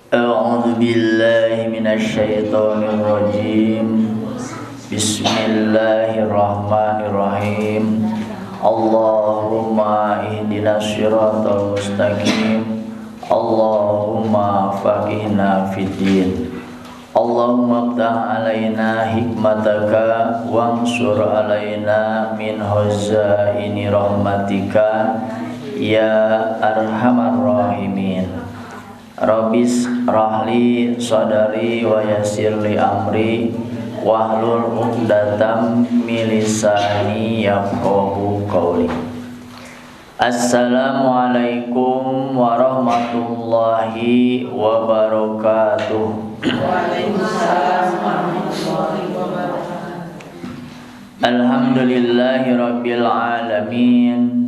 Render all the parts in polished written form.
A'udzu billahi minasyaitonir rajim. Bismillahirrahmanirrahim. Allahumma ihdinas siratal mustaqim. Allahumma faqihna fiddin. Allahumma aftah alaina hikmataka wansur alaina min hazaini rahmatika ya arhamar rahimin. Rabbis rahli sadari wa yassirli amri wahlul 'uqdatam min lisani yafqahu qawli. Assalamualaikum warahmatullahi wabarakatuh. Waalaikumsalam warahmatullahi wabarakatuh. Alhamdulillahi rabbil alamin.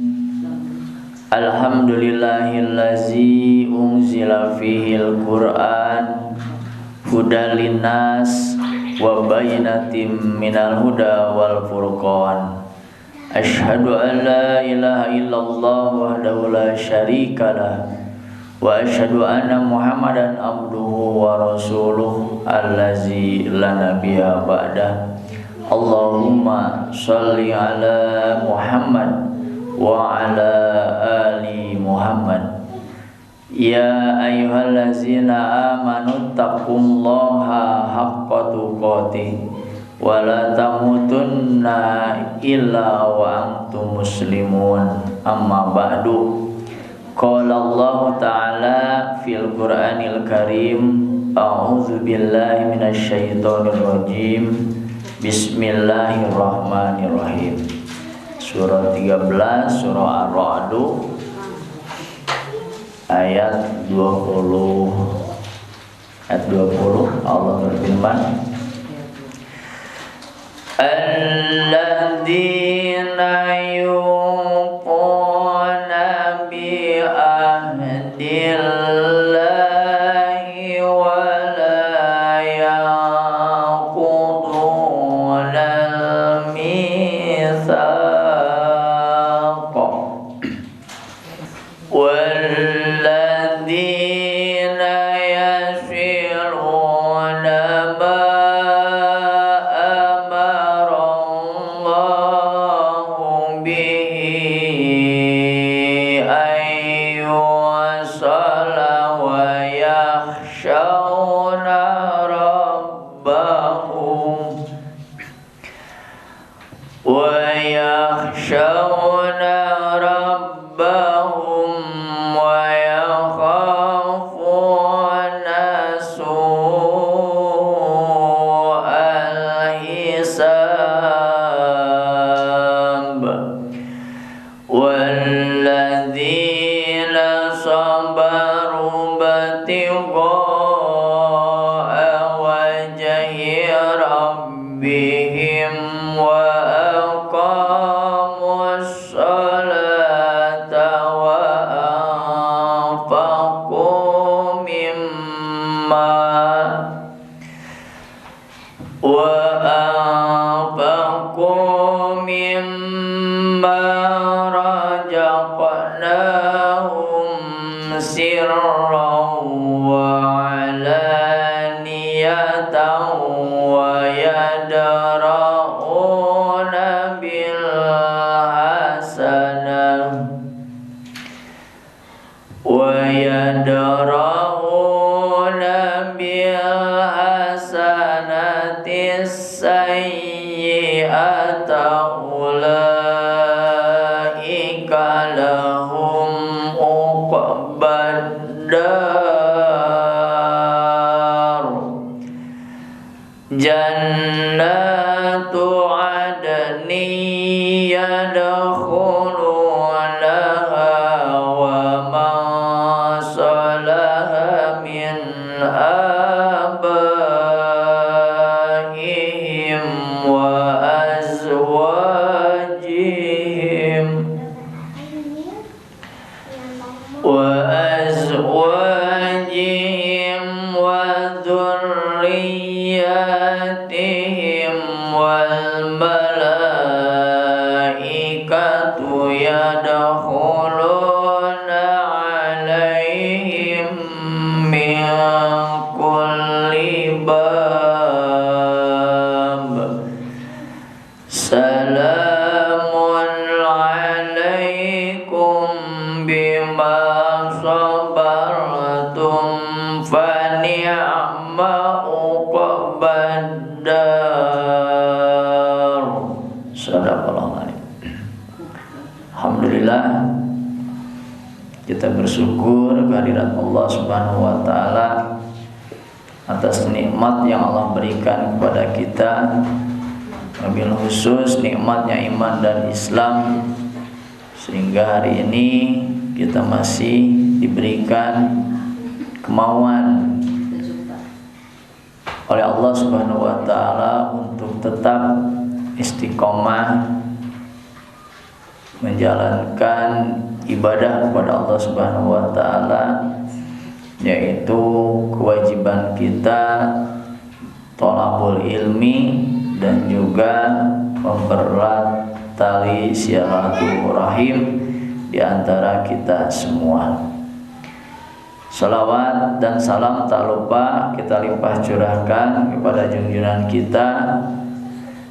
Alhamdulillahillazi unzila fihil Qur'an hudan linnas wa bayyinatin minal huda wal furqan. Asyhadu an la ilaha illallah wahdahu la syarikalah wa asyhadu anna Muhammadan abduhu wa rasuluh allazi la nabiyya ba'dah. Allahumma shalli ala Muhammad wa ala ali Muhammad. Ya ayyuhallazina amanu taqullaha haqqa tuqatih wa la tamutunna illa wa antum muslimun. Amma ba'du. Qala Allah ta'ala fil Qur'anil Karim. A'udzu billahi minasyaitonir rajim. Bismillahirrahmanirrahim. Surah 13 surah Ar-Ra'd ayat 20 Allah berfirman, alladzina yuquna bi ahdillahi wa la yaquduna al-mitsaq walladzina yasiruna ma ويخشون ربهم ويخافون سوء الحساب والذين صبروا ابتغاء وجه ربهم وأقاموا الصلاة وأنفقوا مما رزقناهم سرا وعلانية ويدرؤون بالحسنة السيئة أولئك لهم عقبى الدار جنات عدن يدخلونها ومن صلح من آبائهم وأزواجهم وذرياتهم والملائكة يدخلون عليهم من Salamun alaikum bima sabartum fa ni'ma uqbadar. Sadaqallahu alaihi. Alhamdulillah, kita bersyukur kehadirat Allah Subhanahu wa taala atas nikmat yang Allah berikan kepada kita, wabil khusus nikmatnya iman dan Islam, sehingga hari ini kita masih diberikan kemauan oleh Allah Subhanahu wa taala untuk tetap istiqomah menjalankan ibadah kepada Allah Subhanahu wa taala, yaitu kewajiban kita thalabul ilmi dan juga mempererat tali silaturahim di antara kita semua. Salawat dan salam tak lupa kita limpah curahkan kepada junjungan kita,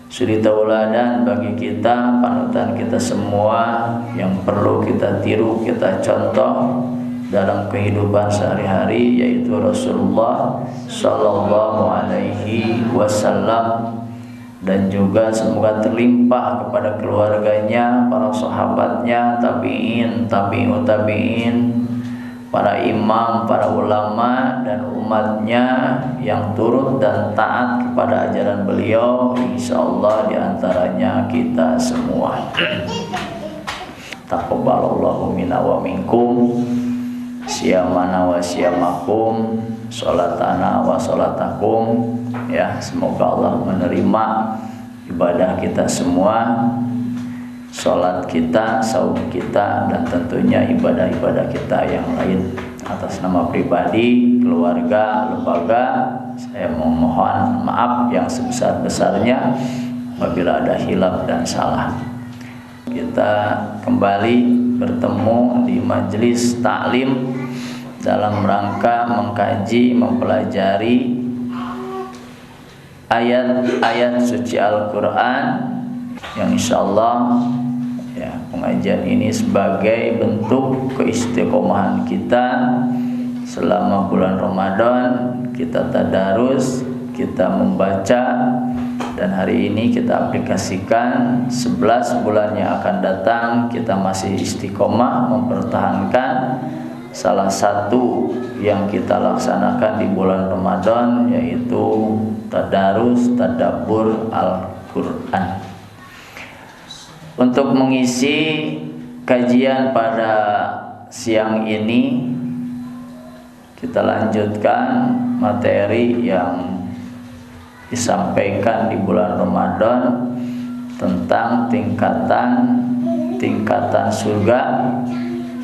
suri tauladan bagi kita, panutan kita semua yang perlu kita tiru, kita contoh dalam kehidupan sehari-hari, yaitu Rasulullah Sallallahu Alaihi Wasallam, dan juga semoga terlimpah kepada keluarganya, para sahabatnya, tabi'in, tabi'ut tabi'in, para imam, para ulama dan umatnya yang turut dan taat kepada ajaran beliau, insyaallah diantaranya kita semua. Taqabbalallahu minna wa minkum, siyamana wa siyamakum, sholatana wa sholatakum. Ya, semoga Allah menerima ibadah kita semua, sholat kita, saum kita, dan tentunya ibadah-ibadah kita yang lain. Atas nama pribadi, keluarga, lembaga, saya memohon maaf yang sebesar-besarnya apabila ada hilaf dan salah. Kita kembali bertemu di majelis taklim dalam rangka mengkaji, mempelajari ayat-ayat suci Al-Quran, yang insyaallah ya, pengajian ini sebagai bentuk keistiqomahan kita selama bulan Ramadan. Kita tadarus, kita membaca, dan hari ini kita aplikasikan 11 bulan yang akan datang. Kita masih istiqomah mempertahankan salah satu yang kita laksanakan di bulan Ramadan, yaitu tadarus, tadabbur Al-Quran. Untuk mengisi kajian pada siang ini, kita lanjutkan materi yang disampaikan di bulan Ramadan tentang tingkatan surga,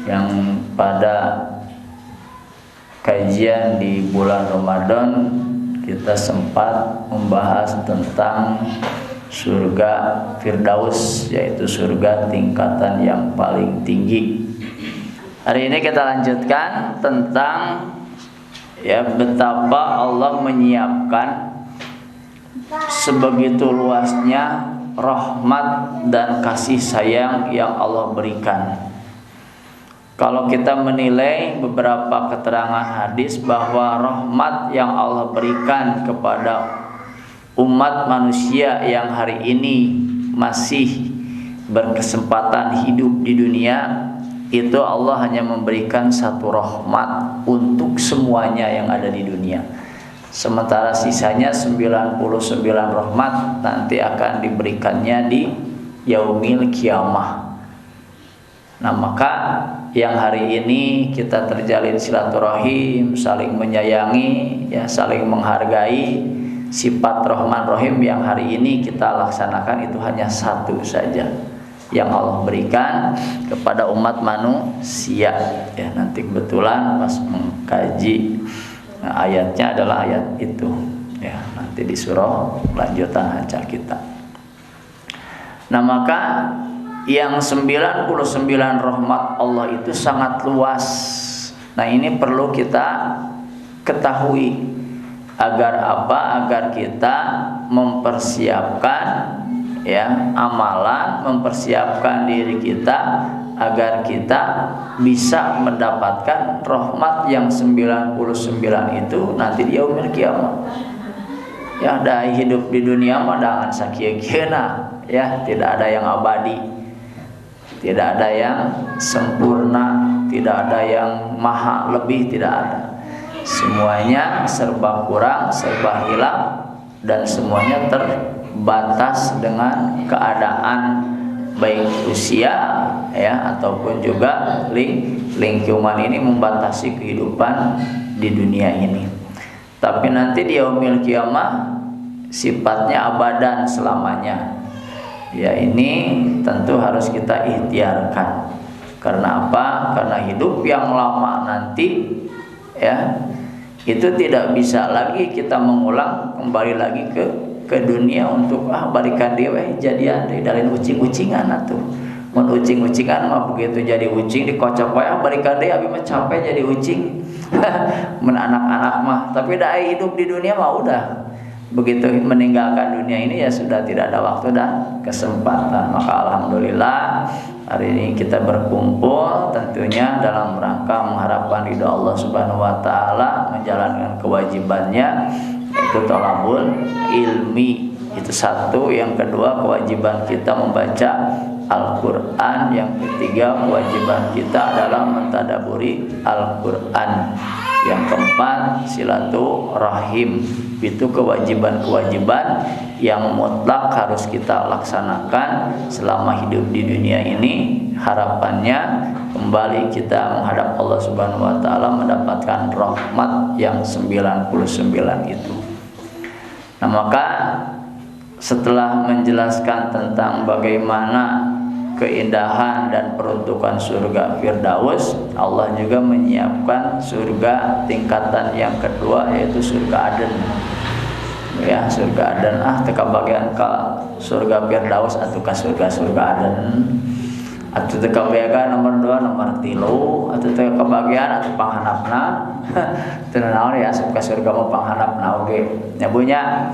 yang pada kajian di bulan Ramadan kita sempat membahas tentang surga Firdaus, yaitu surga tingkatan yang paling tinggi. Hari ini kita lanjutkan tentang ya betapa Allah menyiapkan sebegitu luasnya rahmat dan kasih sayang yang Allah berikan. Kalau kita menilai beberapa keterangan hadis bahwa rahmat yang Allah berikan kepada umat manusia yang hari ini masih berkesempatan hidup di dunia, itu Allah hanya memberikan satu rahmat untuk semuanya yang ada di dunia. Sementara sisanya 99 rahmat nanti akan diberikannya di yaumil kiamah. Nah, maka yang hari ini kita terjalin silaturahim, saling menyayangi, ya, saling menghargai, sifat Rahman Rahim yang hari ini kita laksanakan itu hanya satu saja yang Allah berikan kepada umat manusia. Ya, nanti kebetulan pas mengkaji ayatnya adalah ayat itu. Ya, nanti di surah lanjutan acara kita. Nah, maka yang 99 rahmat Allah itu sangat luas. Nah, ini perlu kita ketahui. Agar apa? Agar kita mempersiapkan ya, amalan mempersiapkan diri kita agar kita bisa mendapatkan rahmat yang 99 itu nanti di yaumil kiamat. Ya, dai hidup di dunia mah dengan sakieu-kieuna, ya, tidak ada yang abadi. Tidak ada yang sempurna, tidak ada yang maha lebih, tidak ada. Semuanya serba kurang, serba hilang, dan semuanya terbatas dengan keadaan baik usia, ya, ataupun juga lingkungan ini membatasi kehidupan di dunia ini. Tapi nanti di yaumil kiamah sifatnya abadan selamanya. Ya, ini tentu harus kita ikhtiarkan. Karena apa? Karena hidup yang lama nanti, ya, itu tidak bisa lagi kita mengulang kembali lagi ke dunia untuk balikan dewe jadian dari ucing-ucingan atuh. Mun ucing-ucingan mah begitu jadi ucing dikocok wae balikan deui abi mah capek jadi ucing. Men anak-anak mah, tapi da hidup di dunia mah udah. Begitu meninggalkan dunia ini ya sudah tidak ada waktu dan kesempatan. Maka alhamdulillah hari ini kita berkumpul tentunya dalam rangka mengharapkan ridha Allah Subhanahu wa taala, menjalankan kewajibannya yaitu thalabul ilmi. Itu satu. Yang kedua, kewajiban kita membaca Al-Qur'an. Yang ketiga, kewajiban kita adalah mentadaburi Al-Qur'an. Yang keempat, silaturahim. Itu kewajiban-kewajiban yang mutlak harus kita laksanakan selama hidup di dunia ini. Harapannya kembali kita menghadap Allah Subhanahu wa taala mendapatkan rahmat yang 99 itu. Nah, maka setelah menjelaskan tentang bagaimana keindahan dan peruntukan surga Firdaus, Allah juga menyiapkan surga tingkatan yang kedua yaitu surga Aden. Ya, surga Aden teka bagian ke surga Firdaus atau ke surga Aden. Atau teka bagian nomor 2, nomor 3, atau teka bagian atau panghanapna. Tenang ya, ke surga mau panghanapna oge. Ya punya.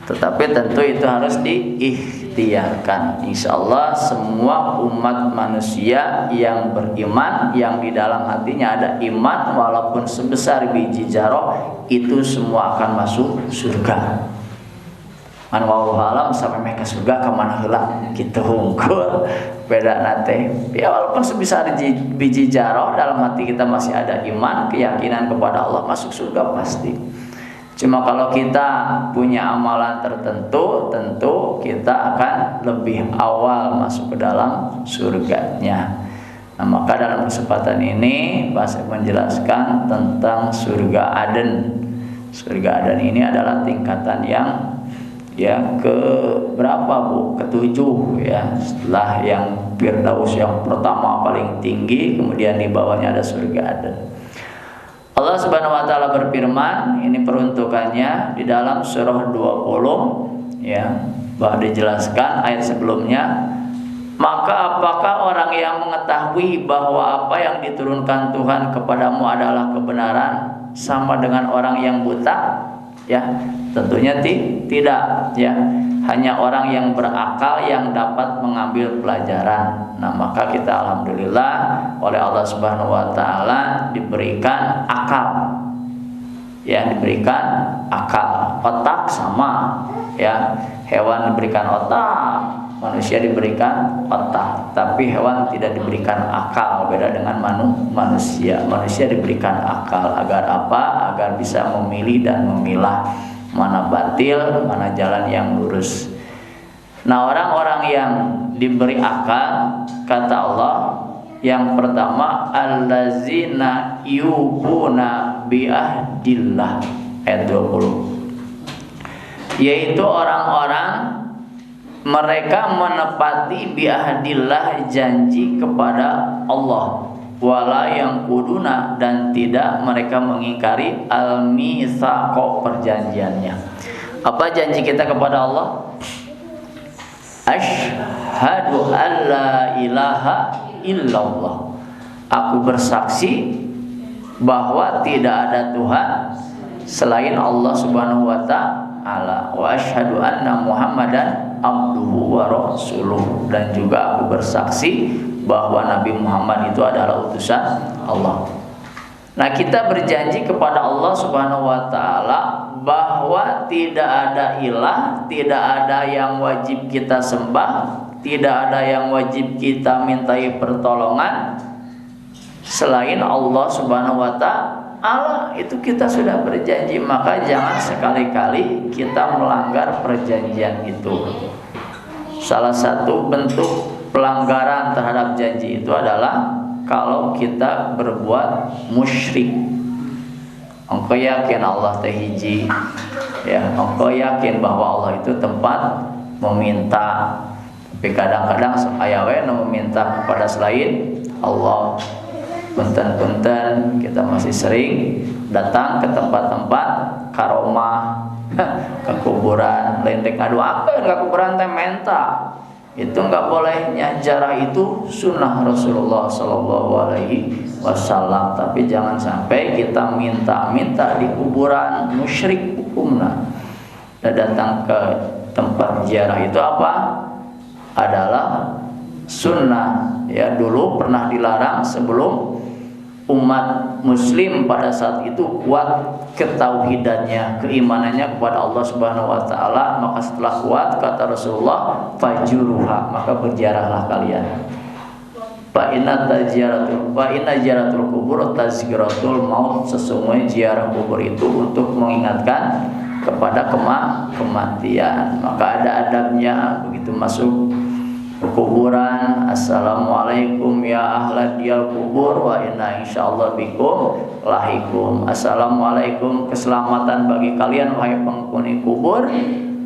Tetapi tentu itu harus diikhtiarkan. Insyaallah semua umat manusia yang beriman, yang di dalam hatinya ada iman walaupun sebesar biji jarah, itu semua akan masuk surga. Man wallahu alam sampai mereka surga ke mana heula kitu hungkul beda nate. Ya walaupun sebesar biji jarah dalam hati kita masih ada iman, keyakinan kepada Allah, masuk surga pasti. Cuma kalau kita punya amalan tertentu, tentu kita akan lebih awal masuk ke dalam surganya. Nah, maka dalam kesempatan ini Pak menjelaskan tentang surga Aden. Surga Aden ini adalah tingkatan yang ke berapa Bu? Ketujuh ya. Setelah yang Firdaus yang pertama paling tinggi, kemudian di bawahnya ada surga Aden. Allah Subhanahu wa taala berfirman, ini peruntukannya di dalam surah 20 ya, bahwa dijelaskan ayat sebelumnya. Maka apakah orang yang mengetahui bahwa apa yang diturunkan Tuhan kepadamu adalah kebenaran sama dengan orang yang buta? Ya, tentunya tidak ya. Hanya orang yang berakal yang dapat mengambil pelajaran. Nah, maka kita alhamdulillah oleh Allah Subhanahu wa taala diberikan akal. Ya, diberikan akal. Otak sama ya. Hewan diberikan otak, manusia diberikan otak, tapi hewan tidak diberikan akal, beda dengan manusia. Manusia diberikan akal agar apa? Agar bisa memilih dan memilah mana batil, mana jalan yang lurus. Nah, orang-orang yang diberi akal, kata Allah, yang pertama allazina yufuna biahdillah, ayat 20, yaitu orang-orang mereka menepati biahdillah, janji kepada Allah, wala yang kuduna, dan tidak mereka mengingkari al-mitsaqo, perjanjiannya. Apa janji kita kepada Allah? Asyhadu an la ilaha illallah, aku bersaksi bahwa tidak ada Tuhan selain Allah Subhanahu wa ta'ala, wa asyhadu anna Muhammadan rasuluh, dan juga aku bersaksi bahwa Nabi Muhammad itu adalah utusan Allah. Nah, kita berjanji kepada Allah Subhanahu wa taala bahwa tidak ada ilah, tidak ada yang wajib kita sembah, tidak ada yang wajib kita mintai pertolongan selain Allah Subhanahu wa taala. Itu kita sudah berjanji, maka jangan sekali-kali kita melanggar perjanjian itu. Salah satu bentuk pelanggaran terhadap janji itu adalah kalau kita berbuat musyrik. Engkau yakin Allah teh hiji, ya, engkau yakin bahwa Allah itu tempat meminta, tapi kadang-kadang aya we nu meminta kepada selain Allah. Punten-punten kita masih sering datang ke tempat-tempat karomah, ke kuburan, lain teh ngaduakeun ka kuburan teh menta. Itu enggak bolehnya. Jarah itu sunnah Rasulullah sallallahu alaihi wasallam, tapi jangan sampai kita minta-minta di kuburan, musyrik hukumna. Dan datang ke tempat ziarah itu apa? Adalah sunnah. Ya, dulu pernah dilarang sebelum umat muslim pada saat itu kuat ketauhidannya, keimanannya kepada Allah Subhanahu wa taala. Maka setelah kuat, kata Rasulullah, fajuruha, maka berziarahlah kalian. Fa inna ziyaratul kubur tazkiratul maut, sesungguhnya ziarah kubur itu untuk mengingatkan kepada kematian. Maka ada adabnya begitu masuk kuburan. Assalamualaikum ya ahla diyal kubur wa inna insyaallah bikum lahikum. Assalamualaikum, keselamatan bagi kalian wahai penghuni kubur,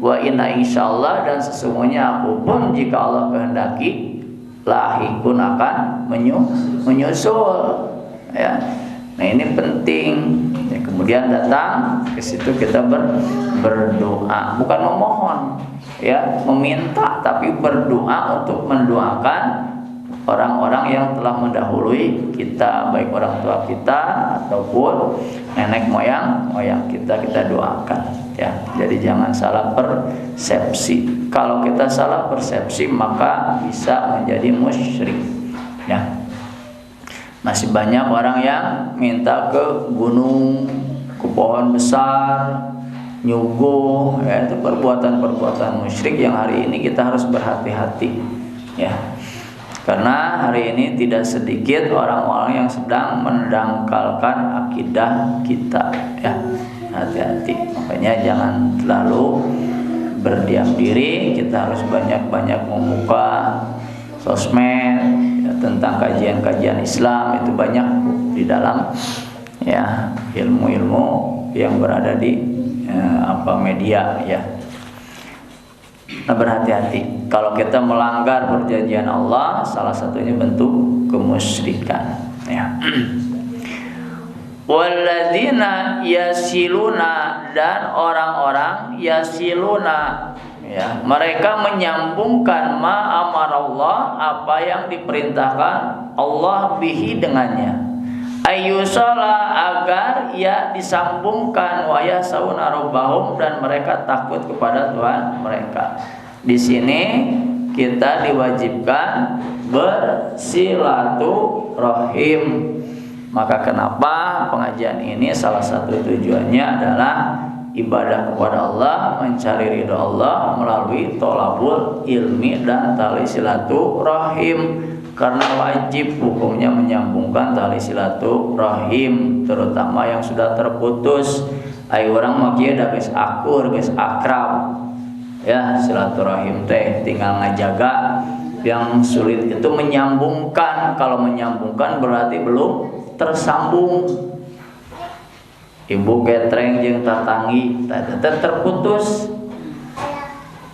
wa inna insyaallah, dan sesungguhnya aku pun jika Allah kehendaki lahikun akan menyusul, ya. Nah, ini penting ya. Kemudian datang ke situ kita berdoa, bukan memohon, ya, meminta, tapi berdoa untuk mendoakan orang-orang yang telah mendahului kita, baik orang tua kita ataupun nenek moyang kita doakan, ya. Jadi jangan salah persepsi. Kalau kita salah persepsi maka bisa menjadi musyrik, ya. Masih banyak orang yang minta ke gunung, ke pohon besar, nyuguh, ya, itu perbuatan-perbuatan musyrik yang hari ini kita harus berhati-hati, ya. Karena hari ini tidak sedikit orang-orang yang sedang mendangkalkan akidah kita, ya. Hati-hati. Makanya jangan terlalu berdiam diri, kita harus banyak-banyak membuka sosmed, ya, tentang kajian-kajian Islam. Itu banyak di dalam, ya, ilmu-ilmu yang berada di media, ya. Nah, berhati-hati. Kalau kita melanggar perjanjian Allah, salah satunya bentuk kemusyrikan, ya. Walladzina yasiluna, dan orang-orang yasiluna, ya, mereka menyambungkan ma amarallah, apa yang diperintahkan Allah bihi dengannya, ayyusala, agar ya disambungkan, wa yasauna rabbahum, dan mereka takut kepada Tuhan mereka. Di sini kita diwajibkan bersilaturahim. Maka kenapa pengajian ini salah satu tujuannya adalah ibadah kepada Allah, mencari ridho Allah melalui tholabul ilmi dan tali silaturahim. Karena wajib hukumnya menyambungkan tali silaturahim, terutama yang sudah terputus. Ayo orang mah kieu da geus akur, geus akrab, ya, silaturahim teh tinggal ngajaga. Yang sulit itu menyambungkan. Kalau menyambungkan berarti belum tersambung. Ibu getreng jeung tatanggi tetep terputus.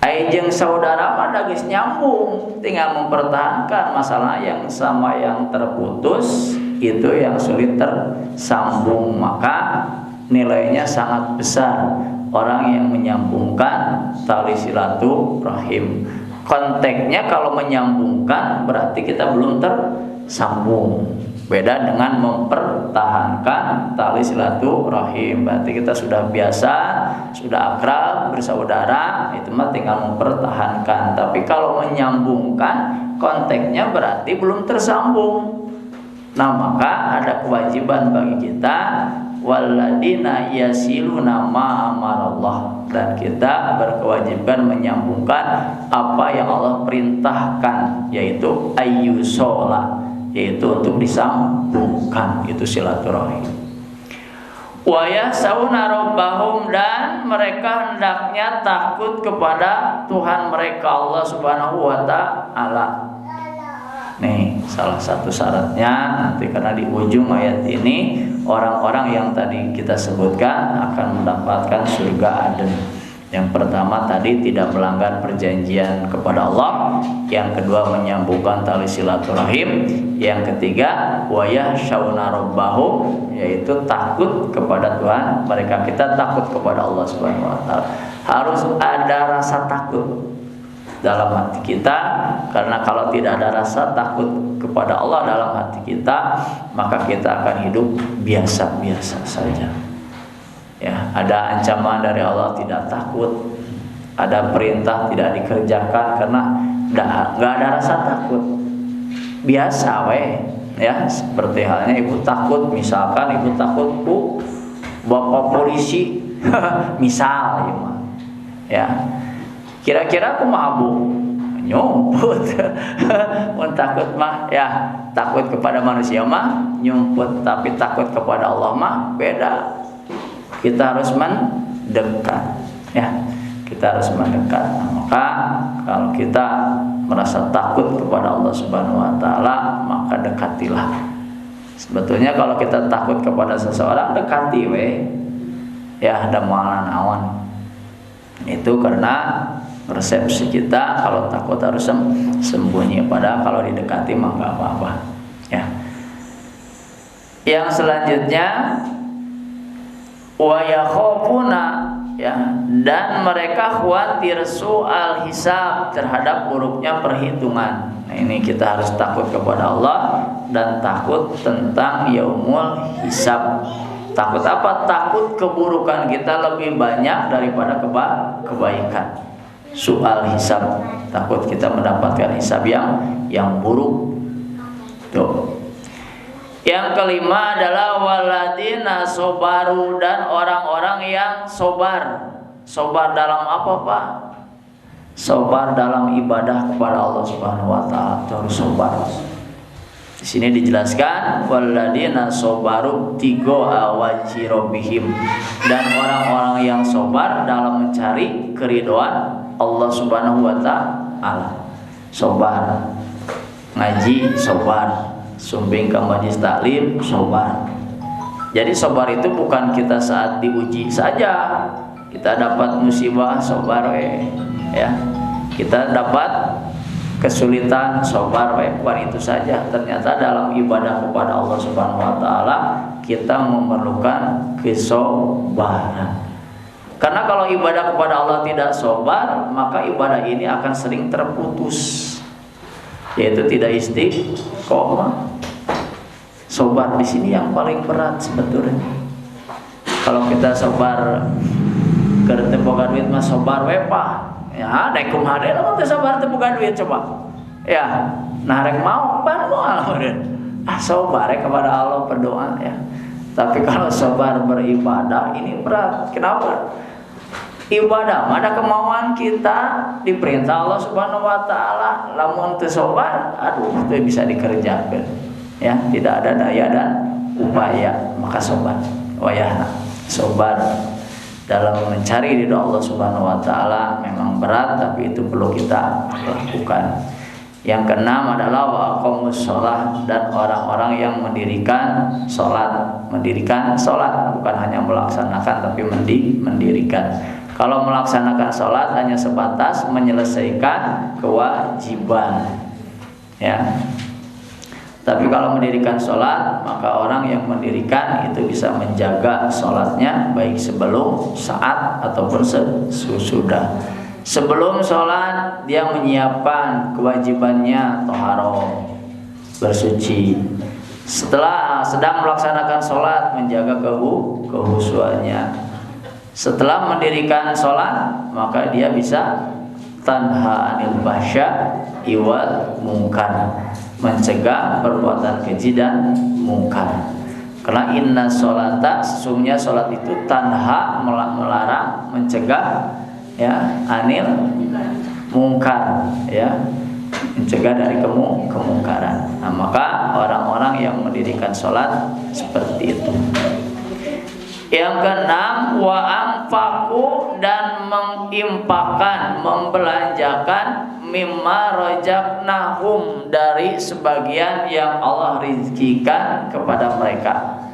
Ai jeung saudara mah da geus nyambung, tinggal mempertahankan. Masalah yang sama yang terputus itu yang sulit tersambung, maka nilainya sangat besar orang yang menyambungkan tali silaturahim. Konteksnya kalau menyambungkan berarti kita belum tersambung. Beda dengan mempertahankan tali silaturahim. Berarti kita sudah biasa, sudah akrab, bersaudara, itu mah tinggal mempertahankan. Tapi kalau menyambungkan, konteksnya berarti belum tersambung. Nah, maka ada kewajiban bagi kita, waladina yasiluna ma amarallah, dan kita berkewajiban menyambungkan apa yang Allah perintahkan, yaitu ayyusola, yaitu untuk disambungkan, itu silaturahim. Wa yasawna rabbahum, dan mereka hendaknya takut kepada Tuhan mereka Allah Subhanahu wa taala. Nih, salah satu syaratnya nanti, karena di ujung ayat ini orang-orang yang tadi kita sebutkan akan mendapatkan surga Aden. Yang pertama tadi tidak melanggar perjanjian kepada Allah, yang kedua menyambungkan tali silaturahim, yang ketiga wa yakhshawna rabbahum, yaitu takut kepada Tuhan mereka. Kita takut kepada Allah Subhanahu wa taala. Harus ada rasa takut dalam hati kita, karena kalau tidak ada rasa takut kepada Allah dalam hati kita, maka kita akan hidup biasa-biasa saja. Ya, ada ancaman dari Allah tidak takut, ada perintah tidak dikerjakan karena nggak ada rasa takut. Biasa weh, ya, seperti halnya ibu takut, misalkan ibu takut bu bapak polisi, misal ya, kira-kira aku mabuk nyumput. Mun takut mah ya takut kepada manusia mah nyumput, tapi takut kepada Allah mah beda. Kita harus mendekat, ya, kita harus mendekat. Nah, maka kalau kita merasa takut kepada Allah Subhanahu wa taala, maka dekatilah. Sebetulnya kalau kita takut kepada seseorang, dekati we. Ya, ada mualan awan. Itu karena persepsi kita kalau takut harus sembunyi, padahal kalau didekati mah enggak apa-apa. Ya. Yang selanjutnya wa yakhafuna, ya, dan mereka khawatir soal hisab, terhadap buruknya perhitungan. Nah, ini kita harus takut kepada Allah dan takut tentang yaumul hisab. Takut apa? Takut keburukan kita lebih banyak daripada kebaikan. Soal hisab, takut kita mendapatkan hisab yang buruk. Tuh. Yang kelima adalah waladina sobaru, dan orang-orang yang sobar. Sobar dalam apa, Pak? Sobar dalam ibadah kepada Allah Subhanahu wa taala. Harus sobar. Di sini dijelaskan waladina sobaru tigo awaji robihim, dan orang-orang yang sobar dalam mencari keridhaan Allah Subhanahu wa taala. Sobar ngaji, sobar sumbing ke majlis taklim, sobar. Jadi sobar itu bukan kita saat diuji saja. Kita dapat musibah, sobar ya. Kita dapat kesulitan, sobar bukan itu saja. Ternyata dalam ibadah kepada Allah Subhanahu wa taala kita memerlukan kesobaran. Karena kalau ibadah kepada Allah tidak sobar, maka ibadah ini akan sering terputus, yaitu tidak istiqomah. Sobar di sini yang paling berat sebetulnya. Kalau kita sobar keur teu boga duit mah sobar we Pak. Ya, daek kumaha deui lamun teu sobar teu boga duit coba. Ya, nah rek mau pan moal meureun. Sobar kepada Allah berdoa ya. Tapi kalau sobar beribadah ini berat. Kenapa? Ibadah ada kemauan kita, diperintah Allah Subhanahu wa taala, lamun teu sobar, aduh teu bisa dikerjakeun. Ya, tidak ada daya dan upaya, maka sobar. Wayahna sobar dalam mencari ridha Allah Subhanahu wa taala memang berat, tapi itu perlu kita lakukan. Yang keenam adalah wa aqamus shalah, dan orang-orang yang mendirikan salat. Mendirikan salat bukan hanya melaksanakan, tapi mendirikan. Kalau melaksanakan salat hanya sebatas menyelesaikan kewajiban, ya. Tapi kalau mendirikan sholat, maka orang yang mendirikan itu bisa menjaga sholatnya baik sebelum, saat, ataupun sesudah. Sebelum sholat dia menyiapkan kewajibannya, toharoh, bersuci. Setelah sedang melaksanakan sholat, menjaga kehusuannya. Setelah mendirikan sholat, maka dia bisa tanha anil fahsya wal munkar, mencegah perbuatan keji dan mungkar. Karena inna sholata, sesungguhnya sholat itu tanha, melarang, mencegah ya anil mungkar, ya, mencegah dari kemungkaran. Nah, maka orang-orang yang mendirikan sholat seperti itu. Yang keenam, wa anfaqu, dan mengimpakkan, membelanjakan, mimma rojaknahum, dari sebagian yang Allah rizkikan kepada mereka.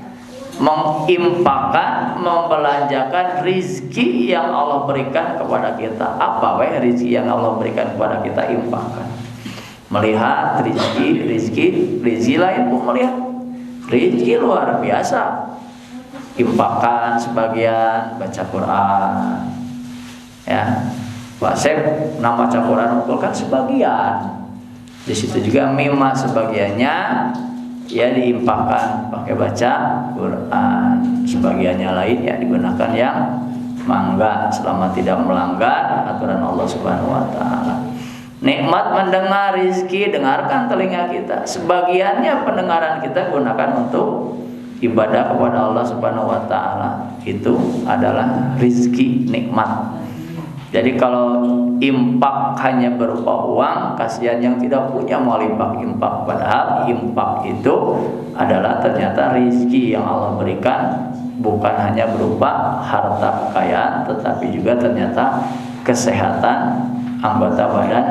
Mengimpakkan, membelanjakan rizki yang Allah berikan kepada kita. Apa rizki yang Allah berikan kepada kita? Impakkan. Melihat rizki lain pun melihat rizki luar biasa. Impakkan sebagian, baca Quran, ya. Wasep nama baca Quran kan sebagian. Di situ juga mimma, sebagiannya ya diimpakkan pakai baca Quran. Sebagiannya lain ya digunakan yang mangga selama tidak melanggar aturan Allah Subhanahu wa taala. Nikmat mendengar rizki, dengarkan telinga kita. Sebagiannya pendengaran kita gunakan untuk ibadah kepada Allah Subhanahu wa taala. Itu adalah rizki, nikmat. Jadi kalau impak hanya berupa uang, kasihan yang tidak punya mau impak. Padahal impak itu adalah ternyata rizki yang Allah berikan, bukan hanya berupa harta kekayaan, tetapi juga ternyata kesehatan anggota badan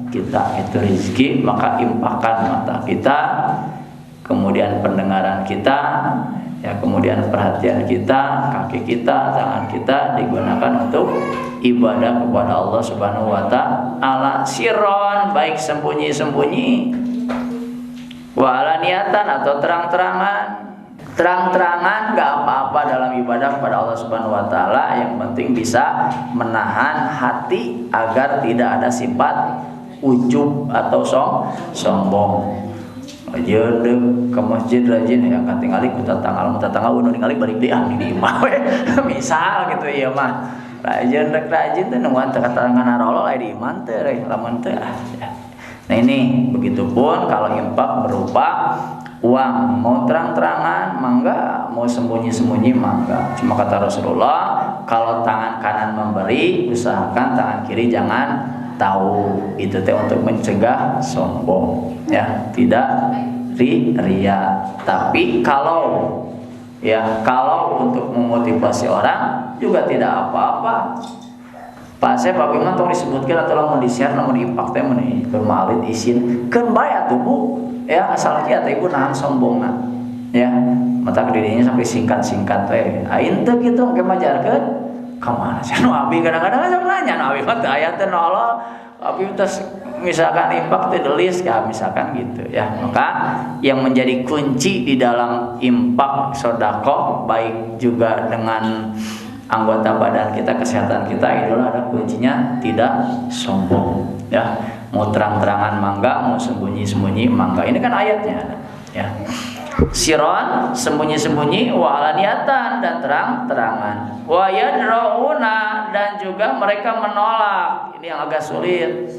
kita. Itu rizki. Maka impakkan mata kita, kemudian pendengaran kita, ya, kemudian perhatian kita, kaki kita, tangan kita digunakan untuk ibadah kepada Allah Subhanahu wa taala, sirron, baik sembunyi-sembunyi, wa niatan, atau terang-terangan. Terang-terangan gak apa-apa dalam ibadah kepada Allah Subhanahu wa taala, yang penting bisa menahan hati agar tidak ada sifat ujub atau sombong. Rajin ke masjid, rajin ya kan, tinggali kita tanggal udah tinggali balik dia di imah we. Misal gitu ya mah. Rajin teh nungguan tekatangan narolo lain di iman teh lamun teh. Nah ini begitupun kalau infak berupa uang, mau terang-terangan mangga, mau sembunyi-sembunyi mangga. Cuma kata Rasulullah, kalau tangan kanan memberi, usahakan tangan kiri jangan tahu. Itu teh untuk mencegah sombong, ya, tidak ria. Tapi kalau untuk memotivasi orang juga tidak apa-apa. Pak saya Pak Bima tong disebutkan atau lamun di-share namun di-impact teh meuni bermalit isin keun bae atuh Bu, ya, asal kieu teh ibu nahan sombongna, ya, mata didinya sampai singkat-singkat we. Ain teh kitu ge majarkeun ka mana sih nu abi kadang-kadang sok nanya nu abi mah teh aya teh nolol abi teh misalkan impact teh delis ya misalkan gitu ya. Maka yang menjadi kunci di dalam impact sedekah baik juga dengan anggota badan kita, kesehatan kita, itulah ada kuncinya tidak sombong, ya. Mau terang-terangan mangga, mau sembunyi-sembunyi mangga. Ini kan ayatnya ada, ya. Siron, sembunyi-sembunyi, wa alaniatan, dan terang-terangan. Wa yadrauna, dan juga mereka menolak. Ini yang agak sulit.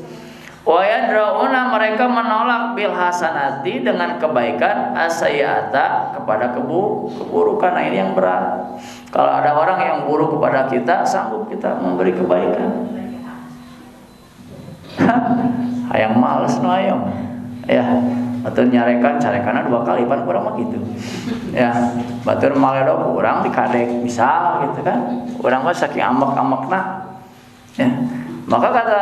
Wa yadrauna, mereka menolak bil hasanati, dengan kebaikan, asayata, kepada keburukan. Nah ini yang berat. Kalau ada orang yang buruk kepada kita, sanggup kita memberi kebaikan. Hayang males no hayang, ya. Batur nyarekan carekanna 2 kali pan kurang mah gitu, ya. Batur maledog kurang dikadek misal gitu kan, kurang mah saking ambek-ambekna, ya. Maka kata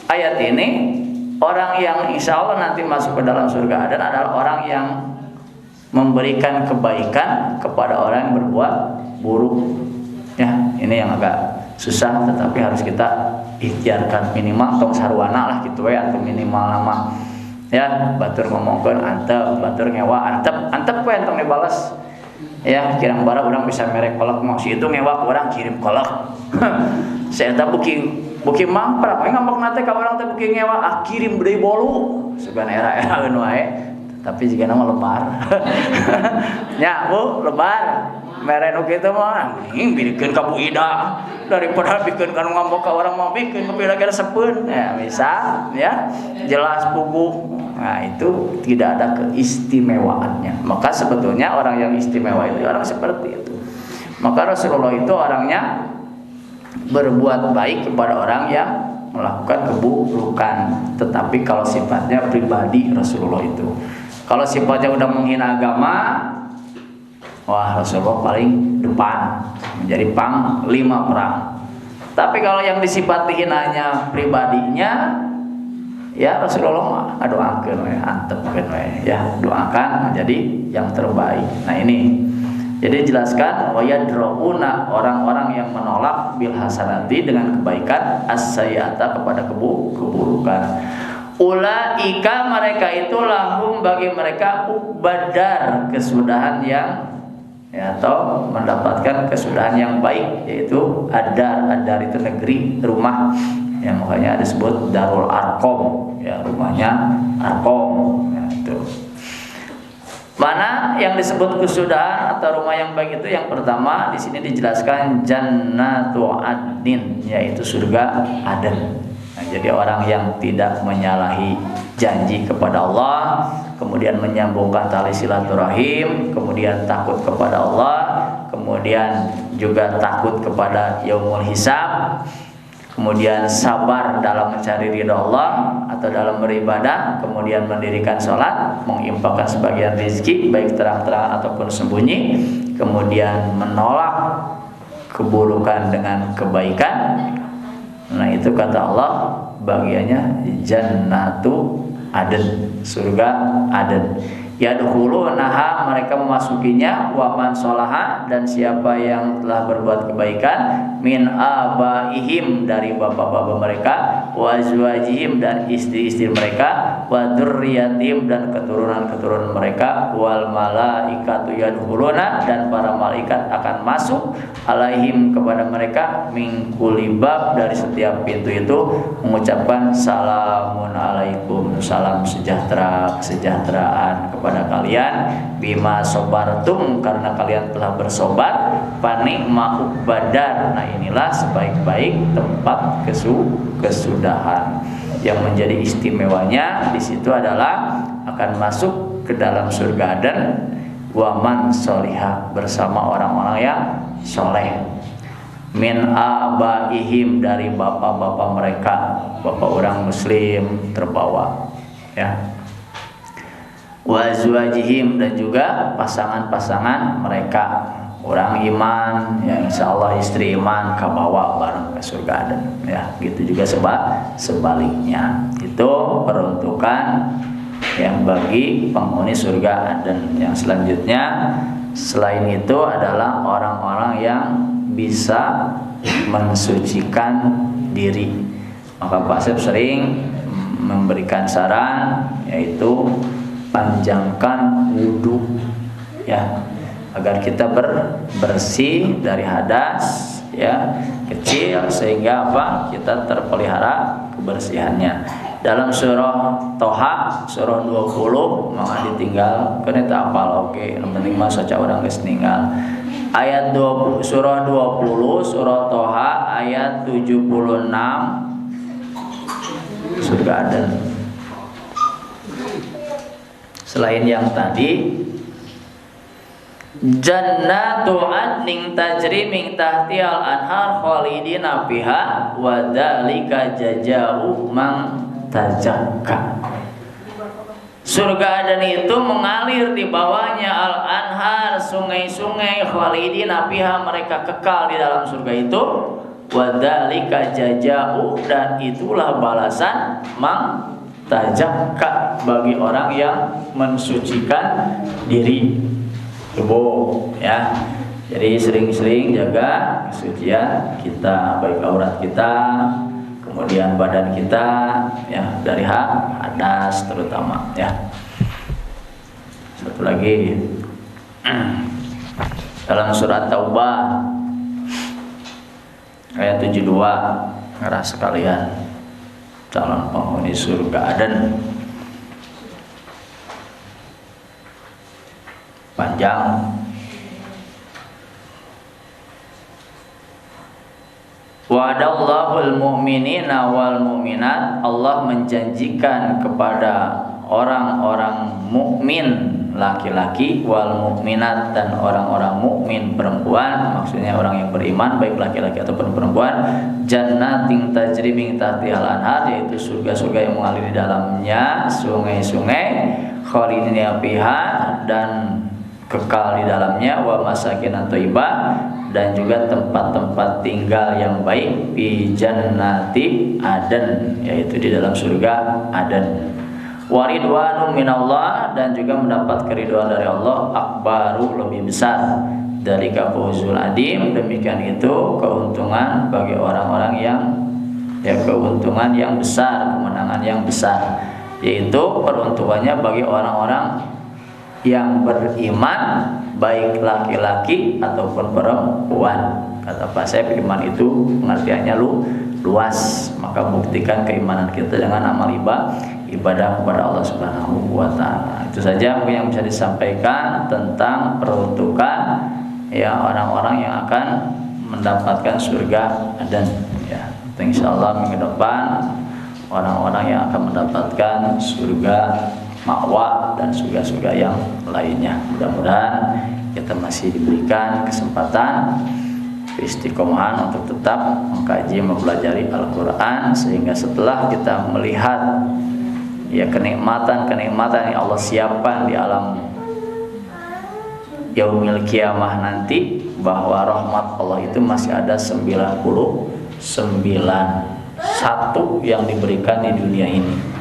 ayat ini, orang yang insya Allah nanti masuk ke dalam surga adalah orang yang memberikan kebaikan kepada orang yang berbuat buruk, ya. Ini yang agak susah, tetapi harus kita ikhtiarkan. Minimal tong sarwana lah gitu ya, atau minimal nama, ya. Batur ngomongkeun antep, batur ngewa antep we tong dibalas, ya. Kirang bara urang bisa merek kolak mah si itu ngewa ke urang kirim kolak. Saya tak buki mamprak we ngambek nate ka urang teh buki ngewa kirim deui bolu sugan era-era anu wae. tapi jika nama lebar. Nya Bu, lebar. Mere nu kitu mah bikin ka Bu Ida daripada bikin ka ngambek ka orang mah bikin ka lagi sepeun. Ya, misal ya, jelas pugu. Nah, itu tidak ada keistimewaannya. Maka sebetulnya orang yang istimewa itu orang seperti itu. Maka Rasulullah itu orangnya berbuat baik kepada orang yang melakukan keburukan. Tetapi kalau sifatnya pribadi Rasulullah itu, kalau sifatnya udah menghina agama, wah Rasulullah paling depan, menjadi panglima perang. Tapi kalau yang disifati hinanya pribadinya, ya Rasulullah mah doakeun we, antepkeun we, ya doakan menjadi yang terbaik. Nah ini, jadi jelaskan wa yadrauna, orang-orang yang menolak bil hasanati dengan kebaikan, as-sayyi'ata kepada keburukan. Ulaika, mereka itu lahum, bagi mereka ubadar, kesudahan yang ya, atau mendapatkan kesudahan yang baik, yaitu adar itu negeri, rumah, ya makanya disebut Darul Arqam, ya rumahnya Arqam, ya, itu. Mana yang disebut kesudahan atau rumah yang baik itu? Yang pertama di sini dijelaskan Jannatu Adnin, yaitu surga Aden. Nah, jadi orang yang tidak menyalahi janji kepada Allah, kemudian menyambungkan tali silaturahim, kemudian takut kepada Allah, kemudian juga takut kepada yaumul hisab, kemudian sabar dalam mencari ridha Allah atau dalam beribadah, kemudian mendirikan sholat, menginfakkan sebagian rezeki baik terang-terangan ataupun sembunyi, kemudian menolak keburukan dengan kebaikan. Nah itu kata Allah bagiannya Jannatu Aden, surga Aden. Yadkhulunaha, mereka memasukinya, wa man sholaha, dan siapa yang telah berbuat kebaikan, min abaihim, dari bapak-bapak mereka, wa azwajihim, dan istri-istri mereka, wa dzurriyyatihim, dan keturunan-keturunan mereka, wal malaikatu yadkhuluna, dan para malaikat akan masuk, alaihim, kepada mereka, min kulli bab, dari setiap pintu itu, mengucapkan salamun alaikum, salam sejahtera, kesejahteraan kepada kalian, bima sobartum, karena kalian telah bersobar, panikma ubadar. Nah inilah sebaik-baik tempat kesudahan. Yang menjadi istimewanya di situ adalah akan masuk ke dalam surga Aden, waman solihah, bersama orang-orang yang soleh, min abaihim, dari bapak-bapak mereka, bapak orang muslim terbawa, ya, wa azwajihim, dan juga pasangan-pasangan mereka, orang iman, ya insyaallah istri iman kabawa bareng ke surga Aden, ya gitu juga sebaliknya. Itu peruntukan yang bagi penghuni surga Aden. Yang selanjutnya selain itu adalah orang-orang yang bisa mensucikan diri. Maka Pak Asep sering memberikan saran, yaitu panjangkan wudhu, ya, agar kita bersih dari hadas, ya, kecil, sehingga apa? Kita terpelihara kebersihannya. Dalam surah Toha, surah 20, maka ditinggal kena tak apal, oke, yang penting mah saja orang geus ninggal. Ayat 20, surah 20, surah Toha ayat 76, surga Aden. Selain yang tadi, Jannatu adnin tajri min tahtihal anhar khalidina fiha wa dzalika jazaa'u man tajakka. Surga Aden itu mengalir di bawahnya al-anhar, sungai-sungai, khalidina fiha, mereka kekal di dalam surga itu, wa dzalika jazaa'u, dan itulah balasan man tajakka, bagi orang yang mensucikan diri tubuh, ya. Jadi sering-sering jaga kesucian kita, baik aurat kita, kemudian badan kita, ya, dari hadas terutama, ya. Satu lagi dalam surat Taubah ayat 72, ngeras sekalian calon penghuni surga Aden. panjang. Wa'adallahul mu'minina wal mu'minat, Allah menjanjikan kepada orang-orang mukmin laki-laki wal mukminat dan orang-orang mukmin perempuan, maksudnya orang yang beriman baik laki-laki ataupun perempuan, jannatin tajri min tahtihal anhar, yaitu surga-surga yang mengalir di dalamnya sungai-sungai, khalidina fiha, dan kekal di dalamnya, wa masakin thayyibah, dan juga tempat-tempat tinggal yang baik, fi jannati aden, yaitu di dalam surga Aden. Waridwanum minallah, dan juga mendapat keridhaan dari Allah, akbaru, lebih besar, dari fawzul adim, demikian itu keuntungan bagi orang-orang yang keuntungan yang besar, kemenangan yang besar, yaitu peruntukannya bagi orang-orang yang beriman baik laki-laki ataupun perempuan. Kata Pak Syekh, iman itu pengertiannya luas, maka buktikan keimanan kita dengan amal ibadah kepada Allah Subhanahu wa taala. Itu saja yang bisa disampaikan tentang peruntukan ya orang-orang yang akan mendapatkan surga Aden ya. Insyaallah minggu depan orang-orang yang akan mendapatkan surga ma'wa dan surga-surga yang lainnya. Mudah-mudahan kita masih diberikan kesempatan istiqomahan untuk tetap mengkaji mempelajari Al-Quran, sehingga setelah kita melihat ya kenikmatan-kenikmatan yang Allah siapkan di alam yaumil kiamah nanti, bahwa rahmat Allah itu masih ada 99 yang diberikan di dunia ini.